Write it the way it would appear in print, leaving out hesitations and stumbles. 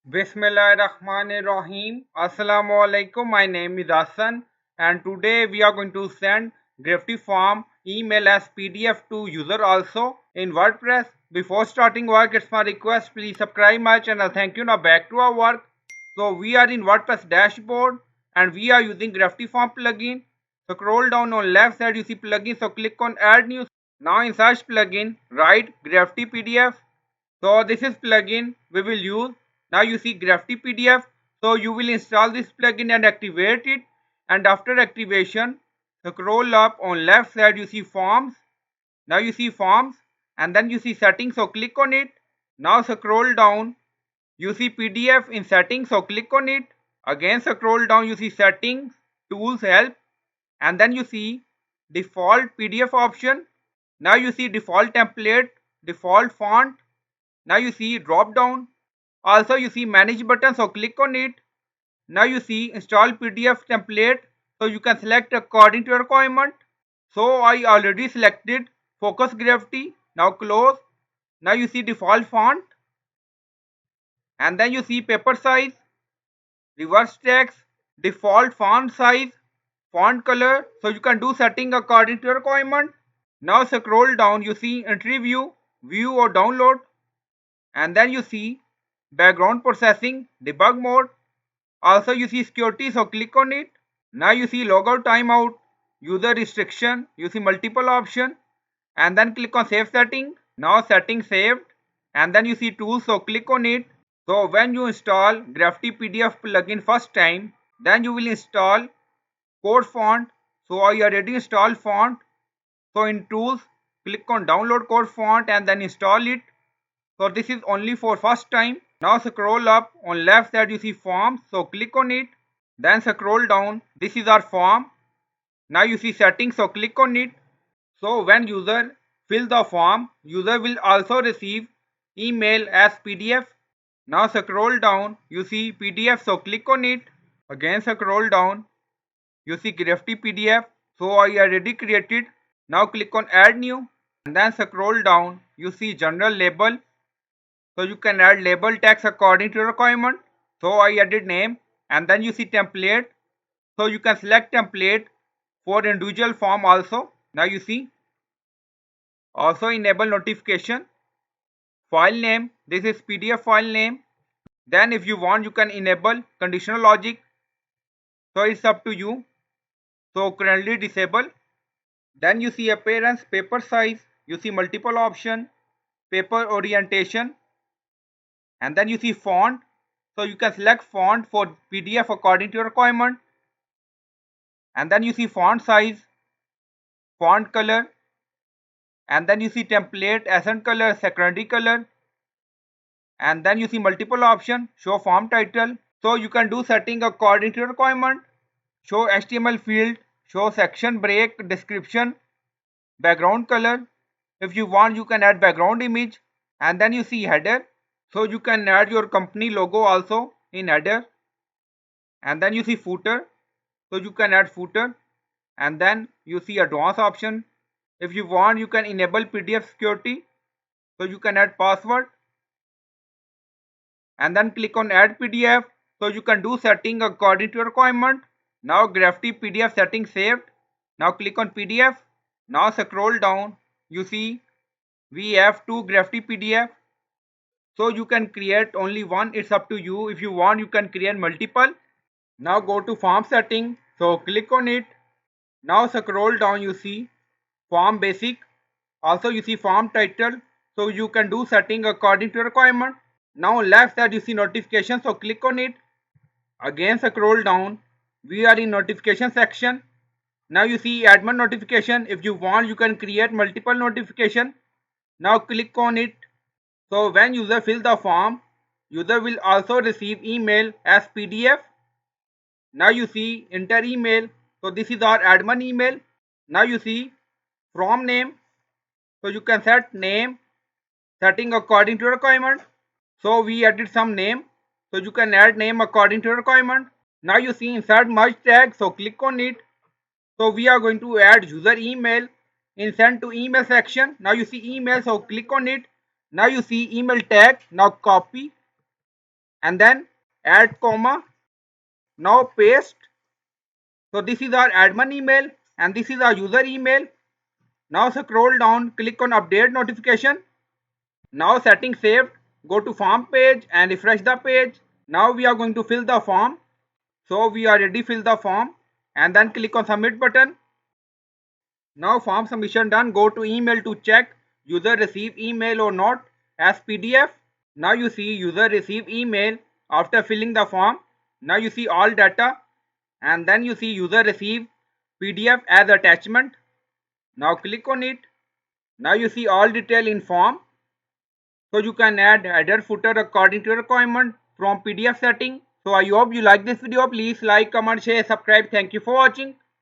Bismillahirrahmanirrahim. Assalamu alaikum. My name is Hassan and today we are going to send gravityform email as PDF to user also in WordPress. Before starting work, it's my request, please subscribe my channel. Thank you. Now back to our work. So we are in WordPress dashboard and we are using gravityform plugin. So scroll down on left side, you see plugin. So click on add new. Now in search plugin, write Gravity PDF. So this is plugin we will use. Now you see Gravity PDF. So you will install this plugin and activate it. And after activation, scroll up on left side you see forms. Now you see forms and then you see settings. So click on it. Now scroll down. You see PDF in settings. So click on it. Again scroll down. You see settings, tools, help. And then you see default PDF option. Now you see default template, default font. Now you see drop down. Also you see manage button, so click on it. Now you see install PDF template, so you can select according to your requirement. So I already selected focus gravity. Now close. Now you see default font and then you see paper size, reverse text, default font size, font color, so you can do setting according to your requirement. Now scroll down, you see entry view, view or download, and then you see background processing, debug mode. Also you see security, so click on it. Now you see logout, timeout, user restriction, you see multiple option and then click on save setting. Now setting saved and then you see tools, so click on it. So when you install Gravity PDF plugin first time, then you will install code font. So I already installed font. So in tools, click on download code font and then install it. So this is only for first time. Now scroll up on left side you see forms, so click on it. Then scroll down, this is our form. Now you see settings, so click on it. So when user fill the form, user will also receive email as PDF. Now scroll down, you see PDF, so click on it. Again scroll down, you see Gravity PDF, so I already created. Now click on add new and then scroll down, you see general label. So you can add label text according to your requirement. So I added name and then you see template. So you can select template for individual form also. Now you see also enable notification. File name, this is PDF file name. Then if you want you can enable conditional logic. So it's up to you. So currently disable. Then you see appearance, paper size, you see multiple option, paper orientation, and then you see font. So you can select font for PDF according to your requirement. And then you see font size, font color, and then you see template, accent color, secondary color, and then you see multiple option, show form title. So you can do setting according to your requirement. Show HTML field, show section break, description, background color. If you want you can add background image, and then you see header. So you can add your company logo also in header. And then you see footer, so you can add footer. And then you see advanced option. If you want you can enable PDF security, so you can add password and then click on add PDF, so you can do setting according to your requirement. Now Gravity PDF setting saved. Now click on PDF. Now scroll down, you see we have two Gravity PDF. So you can create only one, it's up to you. If you want you can create multiple. Now go to form setting, so click on it. Now scroll down, you see form basic. Also you see form title, so you can do setting according to your requirement. Now left side you see notification, so click on it. Again scroll down, we are in notification section. Now you see admin notification. If you want you can create multiple notification. Now click on it. So when user fill the form, user will also receive email as PDF. Now you see enter email, so this is our admin email. Now you see from name, so you can set name setting according to requirement. So we added some name, so you can add name according to requirement. Now you see insert merge tag, so click on it. So we are going to add user email in send to email section. Now you see email, so click on it. Now you see email tag, now copy and then add comma. Now paste. So this is our admin email and this is our user email. Now scroll down, click on update notification. Now settings saved. Go to form page and refresh the page. Now we are going to fill the form. So we already filled the form and then click on submit button. Now form submission done. Go to email to check user receive email or not as PDF. Now you see user receive email after filling the form. Now you see all data and then you see user receive PDF as attachment. Now click on it. Now you see all detail in form. So you can add header footer according to your requirement from PDF setting. So I hope you like this video. Please like, comment, share, subscribe. Thank you for watching.